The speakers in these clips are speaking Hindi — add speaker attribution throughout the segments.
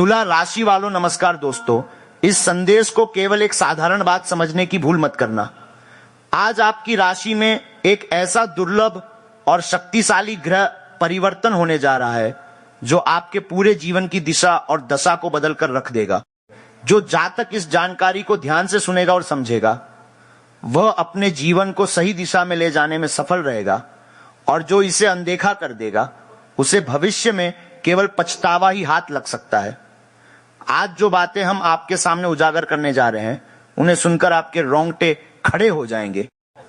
Speaker 1: तुला राशि वालों नमस्कार दोस्तों। इस संदेश को केवल एक साधारण बात समझने की भूल मत करना। आज आपकी राशि में एक ऐसा दुर्लभ और शक्तिशाली ग्रह परिवर्तन होने जा रहा है जो आपके पूरे जीवन की दिशा और दशा को बदल कर रख देगा। जो जातक इस जानकारी को ध्यान से सुनेगा और समझेगा वह अपने जीवन को सही दिशा में ले जाने में सफल रहेगा, और जो इसे अनदेखा कर देगा उसे भविष्य में केवल पछतावा ही हाथ लग सकता है। आज जो बातें हम आपके सामने उजागर करने जा रहे हैं उन्हें सुनकर आपके रोंगटे खड़े हो जाएंगे।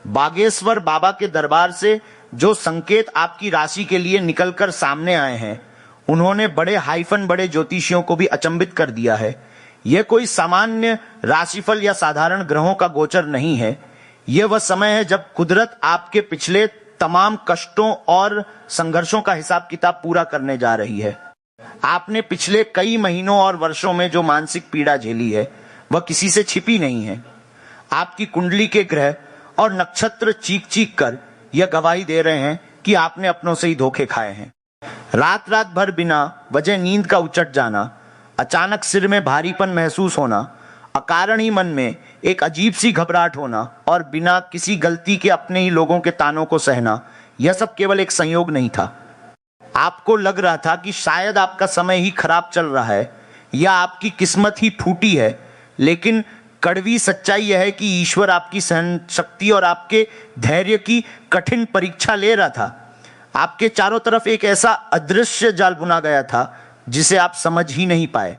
Speaker 1: बागेश्वर बाबा के दरबार से जो संकेत आपकी राशि के लिए निकलकर सामने आए हैं उन्होंने बड़े ज्योतिषियों को भी अचंभित कर दिया है। यह कोई सामान्य राशिफल या साधारण ग्रहों का गोचर नहीं है। यह वह समय है जब कुदरत आपके पिछले तमाम कष्टों और संघर्षों का हिसाब किताब पूरा करने जा रही है। आपने पिछले कई महीनों और वर्षों में जो मानसिक पीड़ा झेली है वह किसी से छिपी नहीं है। आपकी कुंडली के ग्रह और नक्षत्र चीख चीख कर यह गवाही दे रहे हैं कि आपने अपनों से ही धोखे खाए हैं। रात रात भर बिना वजह नींद का उचट जाना, अचानक सिर में भारीपन महसूस होना, अकारण ही मन में एक अजीब सी घबराहट होना और बिना किसी गलती के अपने ही लोगों के तानों को सहना, यह सब केवल एक संयोग नहीं था। आपको लग रहा था कि शायद आपका समय ही खराब चल रहा है या आपकी किस्मत ही फूटी है, लेकिन कड़वी सच्चाई यह है कि ईश्वर आपकी सहन शक्ति और आपके धैर्य की कठिन परीक्षा ले रहा था। आपके चारों तरफ एक ऐसा अदृश्य जाल बुना गया था जिसे आप समझ ही नहीं पाए।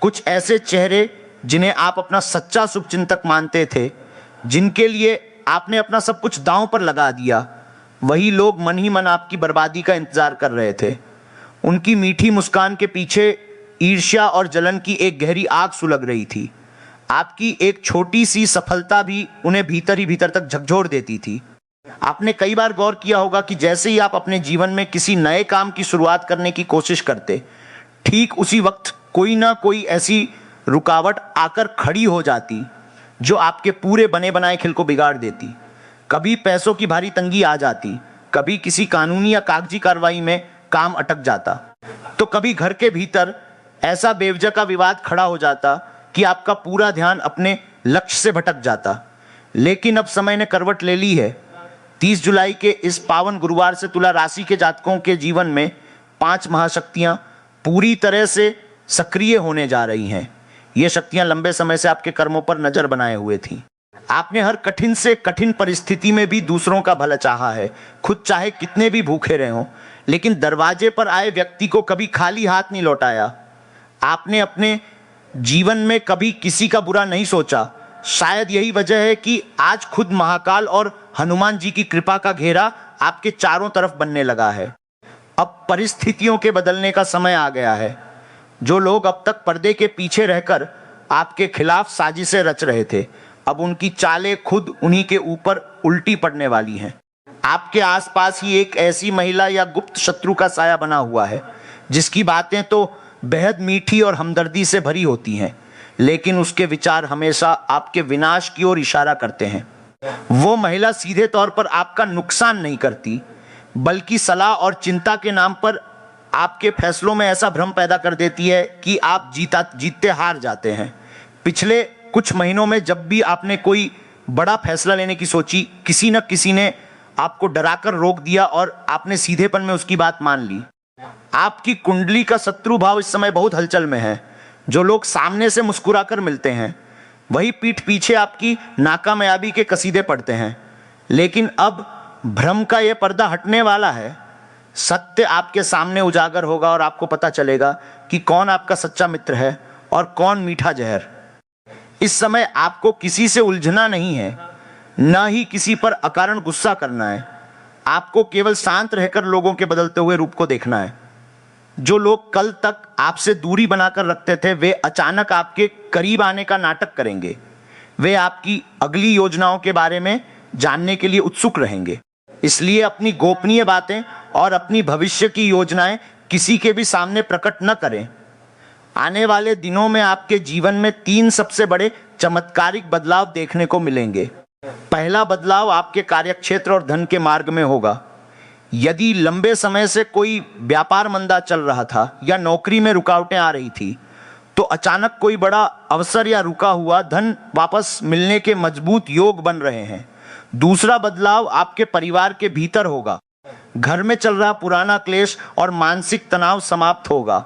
Speaker 1: कुछ ऐसे चेहरे जिन्हें आप अपना सच्चा शुभचिंतक मानते थे, जिनके लिए आपने अपना सब कुछ दांव पर लगा दिया, वही लोग मन ही मन आपकी बर्बादी का इंतजार कर रहे थे। उनकी मीठी मुस्कान के पीछे ईर्ष्या और जलन की एक गहरी आग सुलग रही थी। आपकी एक छोटी सी सफलता भी उन्हें भीतर ही भीतर तक झकझोर देती थी। आपने कई बार गौर किया होगा कि जैसे ही आप अपने जीवन में किसी नए काम की शुरुआत करने की कोशिश करते, ठीक उसी वक्त कोई ना कोई ऐसी रुकावट आकर खड़ी हो जाती जो आपके पूरे बने बनाए खेल को बिगाड़ देती। कभी पैसों की भारी तंगी आ जाती, कभी किसी कानूनी या कागजी कार्रवाई में काम अटक जाता, तो कभी घर के भीतर ऐसा बेवजह का विवाद खड़ा हो जाता कि आपका पूरा ध्यान अपने लक्ष्य से भटक जाता। लेकिन अब समय ने करवट ले ली है। 30 जुलाई के इस पावन गुरुवार से तुला राशि के जातकों के जीवन में 5 महाशक्तियां पूरी तरह से सक्रिय होने जा रही हैं। ये शक्तियां लंबे समय से आपके कर्मों पर नजर बनाए हुए थीं। आपने हर कठिन से कठिन परिस्थिति में भी दूसरों का भला चाहा है, खुद चाहे कितने भी भूखे रहे हों, लेकिन दरवाजे पर आए व्यक्ति को कभी खाली हाथ नहीं लौटाया। आपने अपने जीवन में कभी किसी का बुरा नहीं सोचा। शायद यही वजह है कि आज खुद महाकाल और हनुमान जी की कृपा का घेरा आपके चारों तरफ बनने लगा है। अब परिस्थितियों के बदलने का समय आ गया है। जो लोग अब तक पर्दे के पीछे रहकर आपके खिलाफ साजिशें रच रहे थे, अब उनकी चालें खुद उन्हीं के ऊपर उल्टी पड़ने वाली हैं। आपके आसपास ही एक ऐसी महिला या गुप्त शत्रु का साया बना हुआ है जिसकी बातें तो बेहद मीठी और हमदर्दी से भरी होती हैं, लेकिन उसके विचार हमेशा आपके विनाश की ओर इशारा करते हैं। वो महिला सीधे तौर पर आपका नुकसान नहीं करती, बल्कि सलाह और चिंता के नाम पर आपके फैसलों में ऐसा भ्रम पैदा कर देती है कि आप जीतते हार जाते हैं। पिछले कुछ महीनों में जब भी आपने कोई बड़ा फैसला लेने की सोची, किसी न किसी ने आपको डराकर रोक दिया और आपने सीधेपन में उसकी बात मान ली। आपकी कुंडली का शत्रु भाव इस समय बहुत हलचल में है। जो लोग सामने से मुस्कुराकर मिलते हैं वही पीठ पीछे आपकी नाकामयाबी के कसीदे पढ़ते हैं। लेकिन अब भ्रम का यह पर्दा हटने वाला है। सत्य आपके सामने उजागर होगा और आपको पता चलेगा कि कौन आपका सच्चा मित्र है और कौन मीठा जहर। इस समय आपको किसी से उलझना नहीं है, न ही किसी पर अकारण गुस्सा करना है। आपको केवल शांत रहकर लोगों के बदलते हुए रूप को देखना है। जो लोग कल तक आपसे दूरी बनाकर रखते थे वे अचानक आपके करीब आने का नाटक करेंगे। वे आपकी अगली योजनाओं के बारे में जानने के लिए उत्सुक रहेंगे। इसलिए अपनी गोपनीय बातें और अपनी भविष्य की योजनाएं किसी के भी सामने प्रकट न करें। आने वाले दिनों में आपके जीवन में 3 सबसे बड़े चमत्कारिक बदलाव देखने को मिलेंगे। पहला बदलाव आपके कार्यक्षेत्र और धन के मार्ग में होगा। यदि लंबे समय से कोई व्यापार मंदा चल रहा था या नौकरी में रुकावटें आ रही थी, तो अचानक कोई बड़ा अवसर या रुका हुआ धन वापस मिलने के मजबूत योग बन रहे हैं। दूसरा बदलाव आपके परिवार के भीतर होगा। घर में चल रहा पुराना क्लेश और मानसिक तनाव समाप्त होगा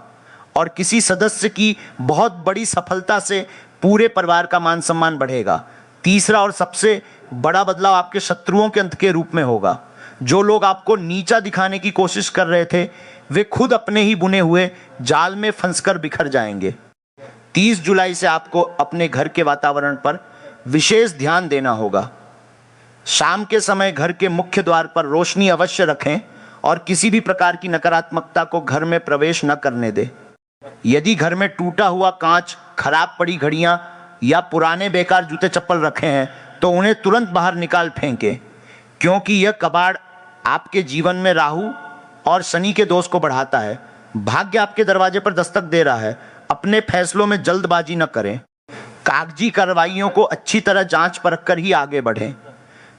Speaker 1: और किसी सदस्य की बहुत बड़ी सफलता से पूरे परिवार का मान सम्मान बढ़ेगा। तीसरा और सबसे बड़ा बदलाव आपके शत्रुओं के अंत के रूप में होगा। जो लोग आपको नीचा दिखाने की कोशिश कर रहे थे, वे खुद अपने ही बुने हुए जाल में फंसकर बिखर जाएंगे। 30 जुलाई से आपको अपने घर के वातावरण पर विशेष ध्यान देना होगा। शाम के समय घर के मुख्य द्वार पर रोशनी अवश्य रखें और किसी भी प्रकार की नकारात्मकता को घर में प्रवेश न करने दें। यदि घर में टूटा हुआ कांच, खराब पड़ी घड़ियां या पुराने बेकार जूते चप्पल रखे हैं तो उन्हें तुरंत बाहर निकाल फेंकें, क्योंकि यह कबाड़ आपके जीवन में राहु और शनि के दोष को बढ़ाता है। भाग्य आपके दरवाजे पर दस्तक दे रहा है। अपने फैसलों में जल्दबाजी न करें। कागजी कार्रवाइयों को अच्छी तरह जांच परख कर ही आगे बढ़ें।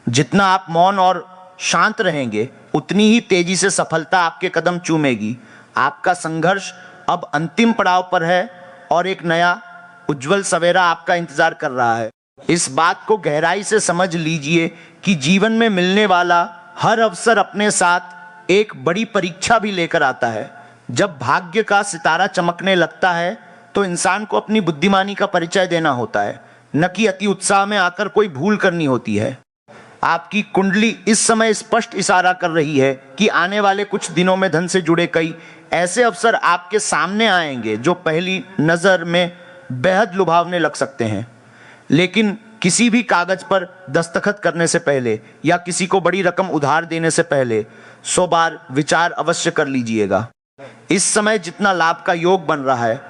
Speaker 1: जितना आप मौन और शांत रहेंगे, उतनी ही तेजी से सफलता आपके कदम चूमेगी। आपका संघर्ष अब अंतिम पड़ाव पर है और एक नया उज्जवल सवेरा आपका इंतजार कर रहा है। इस बात को गहराई से समझ लीजिए कि जीवन में मिलने वाला हर अवसर अपने साथ एक बड़ी परीक्षा भी लेकर आता है। जब भाग्य का सितारा चमकने लगता है तो इंसान को अपनी बुद्धिमानी का परिचय देना होता है, न कि अति उत्साह में आकर कोई भूल करनी होती है। आपकी कुंडली इस समय स्पष्ट इशारा कर रही है कि आने वाले कुछ दिनों में धन से जुड़े कई ऐसे अवसर आपके सामने आएंगे जो पहली नज़र में बेहद लुभावने लग सकते हैं। लेकिन किसी भी कागज पर दस्तखत करने से पहले या किसी को बड़ी रकम उधार देने से पहले 100 बार विचार अवश्य कर लीजिएगा। इस समय जितना लाभ का योग बन रहा है,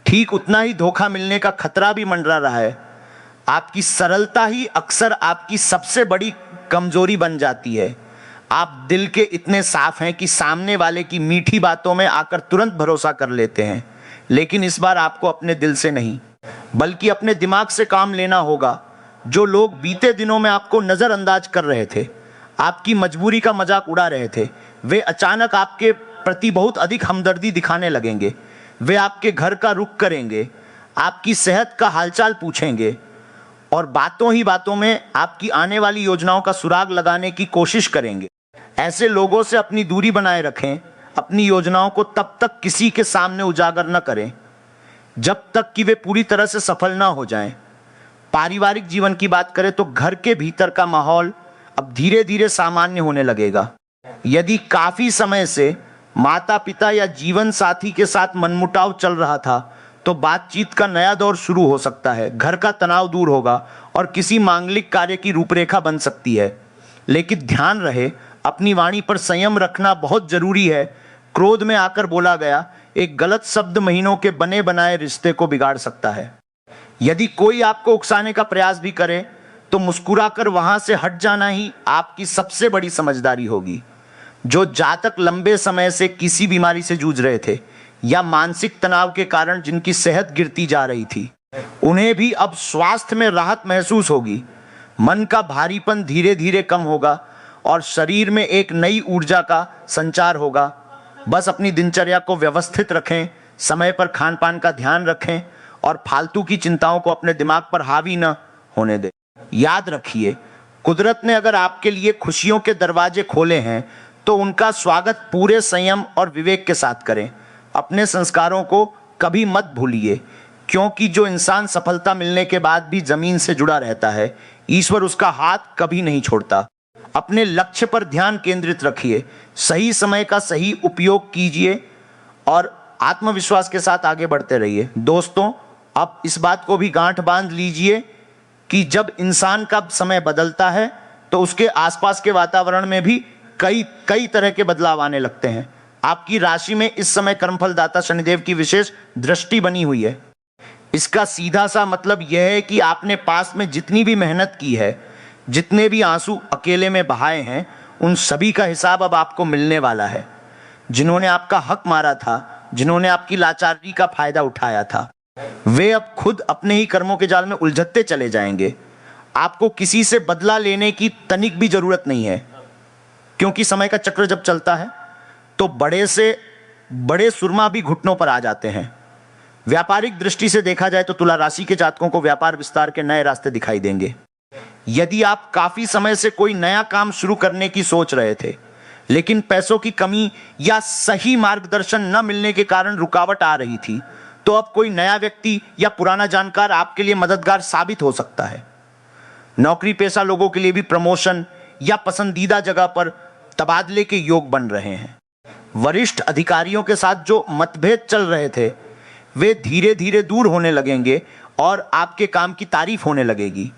Speaker 1: ठीक उतना ही धोखा मिलने का खतरा भी मंडरा रहा है। आपकी सरलता ही अक्सर आपकी सबसे बड़ी कमजोरी बन जाती है। आप दिल के इतने साफ हैं कि सामने वाले की मीठी बातों में आकर तुरंत भरोसा कर लेते हैं। लेकिन इस बार आपको अपने दिल से नहीं, बल्कि अपने दिमाग से काम लेना होगा। जो लोग बीते दिनों में आपको नज़रअंदाज कर रहे थे, आपकी मजबूरी का मजाक उड़ा रहे थे, वे अचानक आपके प्रति बहुत अधिक हमदर्दी दिखाने लगेंगे। वे आपके घर का रुख करेंगे, आपकी सेहत का हालचाल पूछेंगे और बातों ही बातों में आपकी आने वाली योजनाओं का सुराग लगाने की कोशिश करेंगे। ऐसे लोगों से अपनी दूरी बनाए रखें। अपनी योजनाओं को तब तक किसी के सामने उजागर न करें जब तक कि वे पूरी तरह से सफल ना हो जाएं। पारिवारिक जीवन की बात करें तो घर के भीतर का माहौल अब धीरे धीरे सामान्य होने लगेगा। यदि काफी समय से माता पिता या जीवन साथी के साथ मनमुटाव चल रहा था तो बातचीत का नया दौर शुरू हो सकता है। घर का तनाव दूर होगा और किसी मांगलिक कार्य की रूपरेखा बन सकती है। लेकिन ध्यान रहे, अपनी वाणी पर संयम रखना बहुत जरूरी है। क्रोध में आकर बोला गया एक गलत शब्द महीनों के बने बनाए रिश्ते को बिगाड़ सकता है। यदि कोई आपको उकसाने का प्रयास भी करे तो मुस्कुराकर वहां से हट जाना ही आपकी सबसे बड़ी समझदारी होगी। जो जातक लंबे समय से किसी बीमारी से जूझ रहे थे या मानसिक तनाव के कारण जिनकी सेहत गिरती जा रही थी, उन्हें भी अब स्वास्थ्य में राहत महसूस होगी। मन का भारीपन धीरे धीरे कम होगा और शरीर में एक नई ऊर्जा का संचार होगा। बस अपनी दिनचर्या को व्यवस्थित रखें, समय पर खान पान का ध्यान रखें और फालतू की चिंताओं को अपने दिमाग पर हावी न होने दें। याद रखिए, कुदरत ने अगर आपके लिए खुशियों के दरवाजे खोले हैं तो उनका स्वागत पूरे संयम और विवेक के साथ करें। अपने संस्कारों को कभी मत भूलिए, क्योंकि जो इंसान सफलता मिलने के बाद भी जमीन से जुड़ा रहता है, ईश्वर उसका हाथ कभी नहीं छोड़ता। अपने लक्ष्य पर ध्यान केंद्रित रखिए, सही समय का सही उपयोग कीजिए और आत्मविश्वास के साथ आगे बढ़ते रहिए। दोस्तों, अब इस बात को भी गांठ बांध लीजिए कि जब इंसान का समय बदलता है तो उसके आसपास के वातावरण में भी कई तरह के बदलाव आने लगते हैं। आपकी राशि में इस समय कर्मफलदाता शनिदेव की विशेष दृष्टि बनी हुई है। इसका सीधा सा मतलब यह है कि आपने पास में जितनी भी मेहनत की है, जितने भी आंसू अकेले में बहाए हैं, उन सभी का हिसाब अब आपको मिलने वाला है। जिन्होंने आपका हक मारा था, जिन्होंने आपकी लाचारी का फायदा उठाया था, वे अब खुद अपने ही कर्मों के जाल में उलझते चले जाएंगे। आपको किसी से बदला लेने की तनिक भी जरूरत नहीं है, क्योंकि समय का चक्र जब चलता है तो बड़े से बड़े सुरमा भी घुटनों पर आ जाते हैं। व्यापारिक दृष्टि से देखा जाए तो तुला राशि के जातकों को व्यापार विस्तार के नए रास्ते दिखाई देंगे। यदि आप काफी समय से कोई नया काम शुरू करने की सोच रहे थे, लेकिन पैसों की कमी या सही मार्गदर्शन न मिलने के कारण रुकावट आ रही थी, तो अब कोई नया व्यक्ति या पुराना जानकार आपके लिए मददगार साबित हो सकता है। नौकरी पेशा लोगों के लिए भी प्रमोशन या पसंदीदा जगह पर तबादले के योग बन रहे हैं। वरिष्ठ अधिकारियों के साथ जो मतभेद चल रहे थे, वे धीरे धीरे दूर होने लगेंगे और आपके काम की तारीफ होने लगेगी।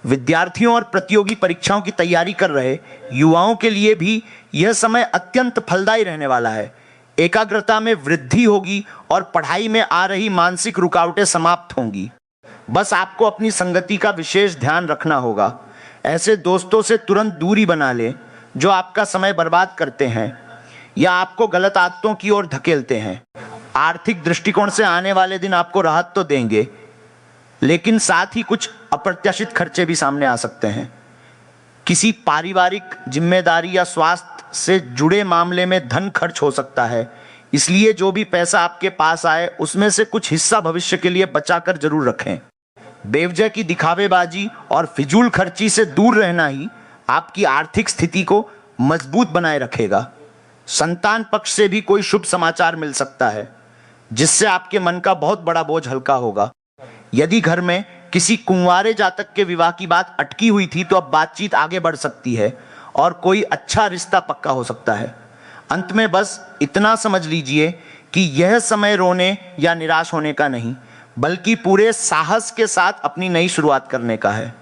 Speaker 1: विद्यार्थियों और प्रतियोगी परीक्षाओं की तैयारी कर रहे युवाओं के लिए भी यह समय अत्यंत फलदायी रहने वाला है। एकाग्रता में वृद्धि होगी और पढ़ाई में आ रही मानसिक रुकावटें समाप्त होंगी। बस आपको अपनी संगति का विशेष ध्यान रखना होगा। ऐसे दोस्तों से तुरंत दूरी बना लें जो आपका समय बर्बाद करते हैं या आपको गलत आदतों की ओर धकेलते हैं। आर्थिक दृष्टिकोण से आने वाले दिन आपको राहत तो देंगे, लेकिन साथ ही कुछ अप्रत्याशित खर्चे भी सामने आ सकते हैं। किसी पारिवारिक जिम्मेदारी या स्वास्थ्य से जुड़े मामले में धन खर्च हो सकता है, इसलिए जो भी पैसा आपके पास आए उसमें से कुछ हिस्सा भविष्य के लिए बचाकर जरूर रखें। बेवजह की दिखावेबाजी और फिजूल खर्ची से दूर रहना ही आपकी आर्थिक स्थिति को मजबूत बनाए रखेगा। संतान पक्ष से भी कोई शुभ समाचार मिल सकता है, जिससे आपके मन का बहुत बड़ा बोझ हल्का होगा। यदि घर में किसी कुंवारे जातक के विवाह की बात अटकी हुई थी, तो अब बातचीत आगे बढ़ सकती है और कोई अच्छा रिश्ता पक्का हो सकता है। अंत में बस इतना समझ लीजिए कि यह समय रोने या निराश होने का नहीं, बल्कि पूरे साहस के साथ अपनी नई शुरुआत करने का है।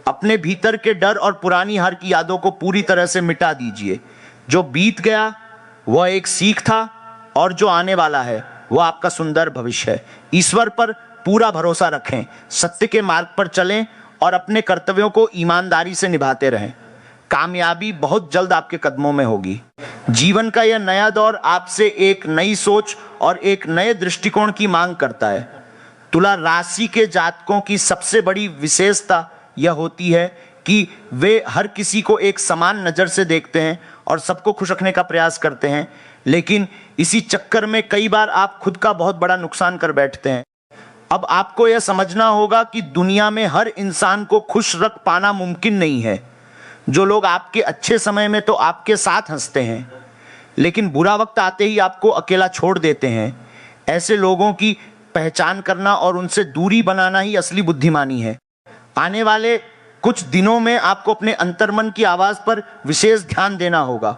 Speaker 1: अपने भीतर के डर और पुरानी हार की यादों को पूरी तरह से मिटा दीजिए। जो बीत गया वह एक सीख था और जो आने वाला है वह आपका सुंदर भविष्य है। ईश्वर पर पूरा भरोसा रखें, सत्य के मार्ग पर चलें और अपने कर्तव्यों को ईमानदारी से निभाते रहें। कामयाबी बहुत जल्द आपके कदमों में होगी। जीवन का यह नया दौर आपसे एक नई सोच और एक नए दृष्टिकोण की मांग करता है। तुला राशि के जातकों की सबसे बड़ी विशेषता यह होती है कि वे हर किसी को एक समान नज़र से देखते हैं और सबको खुश रखने का प्रयास करते हैं, लेकिन इसी चक्कर में कई बार आप खुद का बहुत बड़ा नुकसान कर बैठते हैं। अब आपको यह समझना होगा कि दुनिया में हर इंसान को खुश रख पाना मुमकिन नहीं है। जो लोग आपके अच्छे समय में तो आपके साथ हंसते हैं, लेकिन बुरा वक्त आते ही आपको अकेला छोड़ देते हैं, ऐसे लोगों की पहचान करना और उनसे दूरी बनाना ही असली बुद्धिमानी है। आने वाले कुछ दिनों में आपको अपने अंतर्मन की आवाज़ पर विशेष ध्यान देना होगा।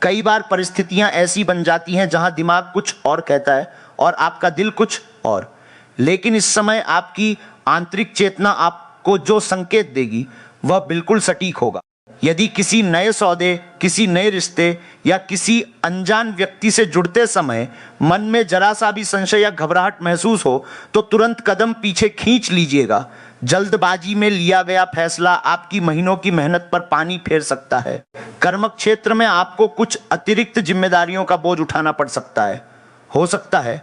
Speaker 1: कई बार परिस्थितियां ऐसी बन जाती हैं जहां दिमाग कुछ और कहता है और आपका दिल कुछ और, लेकिन इस समय आपकी आंतरिक चेतना आपको जो संकेत देगी वह बिल्कुल सटीक होगा। यदि किसी नए सौदे, किसी नए रिश्ते या किसी अनजान व्यक्ति से जुड़ते समय मन में जरा सा भी संशय या घबराहट महसूस हो, तो तुरंत कदम पीछे खींच लीजिएगा। जल्दबाजी में लिया गया फैसला आपकी महीनों की मेहनत पर पानी फेर सकता है। कर्म क्षेत्र में आपको कुछ अतिरिक्त जिम्मेदारियों का बोझ उठाना पड़ सकता है। हो सकता है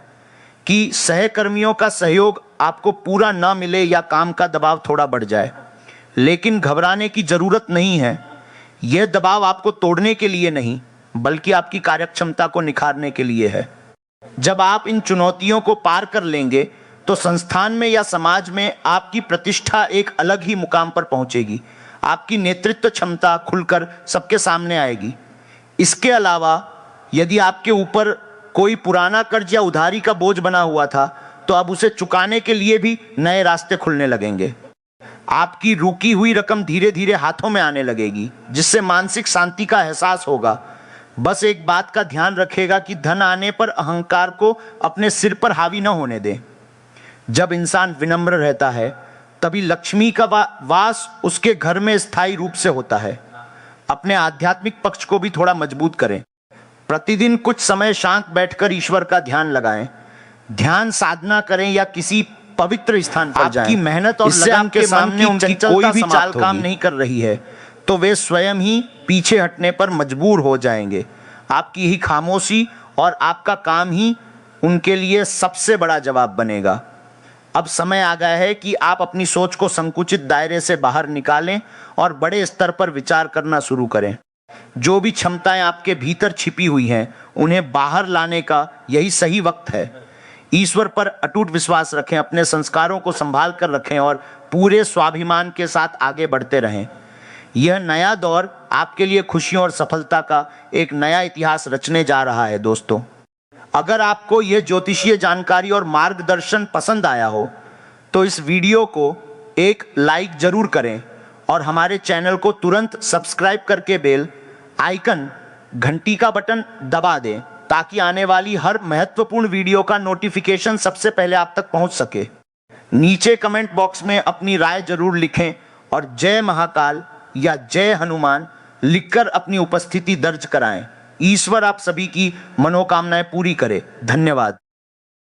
Speaker 1: कि सहकर्मियों का सहयोग आपको पूरा ना मिले या काम का दबाव थोड़ा बढ़ जाए, लेकिन घबराने की जरूरत नहीं है। यह दबाव आपको तोड़ने के लिए नहीं, बल्कि आपकी कार्यक्षमता को निखारने के लिए है। जब आप इन चुनौतियों को पार कर लेंगे तो संस्थान में या समाज में आपकी प्रतिष्ठा एक अलग ही मुकाम पर पहुंचेगी। आपकी नेतृत्व क्षमता खुलकर सबके सामने आएगी। इसके अलावा यदि आपके ऊपर कोई पुराना कर्ज या उधारी का बोझ बना हुआ था, तो अब उसे चुकाने के लिए भी नए रास्ते खुलने लगेंगे। आपकी रुकी हुई रकम धीरे धीरे हाथों में आने लगेगी, जिससे मानसिक शांति का एहसास होगा। बस एक बात का ध्यान रखिएगा कि धन आने पर अहंकार को अपने सिर पर हावी न होने दें। जब इंसान विनम्र रहता है, तभी लक्ष्मी का वास उसके घर में स्थायी रूप से होता है। अपने आध्यात्मिक पक्ष को भी थोड़ा मजबूत करें। प्रतिदिन कुछ समय शांत बैठकर ईश्वर का ध्यान लगाएं। ध्यान साधना करें या किसी पवित्र स्थान पर जाएं। आपकी मेहनत और लगन के सामने उनकी कोई भी चाल काम नहीं कर रही है, तो वे स्वयं ही पीछे हटने पर मजबूर हो जाएंगे। आपकी ही खामोशी और आपका काम ही उनके लिए सबसे बड़ा जवाब बनेगा। अब समय आ गया है कि आप अपनी सोच को संकुचित दायरे से बाहर निकालें और बड़े स्तर पर विचार करना शुरू करें। जो भी क्षमताएं आपके भीतर छिपी हुई हैं, उन्हें बाहर लाने का यही सही वक्त है। ईश्वर पर अटूट विश्वास रखें, अपने संस्कारों को संभाल कर रखें और पूरे स्वाभिमान के साथ आगे बढ़ते रहें। यह नया दौर आपके लिए खुशियों और सफलता का एक नया इतिहास रचने जा रहा है। दोस्तों, अगर आपको यह ज्योतिषीय जानकारी और मार्गदर्शन पसंद आया हो तो इस वीडियो को एक लाइक जरूर करें और हमारे चैनल को तुरंत सब्सक्राइब करके बेल आइकन घंटी का बटन दबा दें ताकि आने वाली हर महत्वपूर्ण वीडियो का नोटिफिकेशन सबसे पहले आप तक पहुंच सके। नीचे कमेंट बॉक्स में अपनी राय जरूर लिखें और जय महाकाल या जय हनुमान लिखकर अपनी उपस्थिति दर्ज कराएं। ईश्वर आप सभी की मनोकामनाएं पूरी करे। धन्यवाद।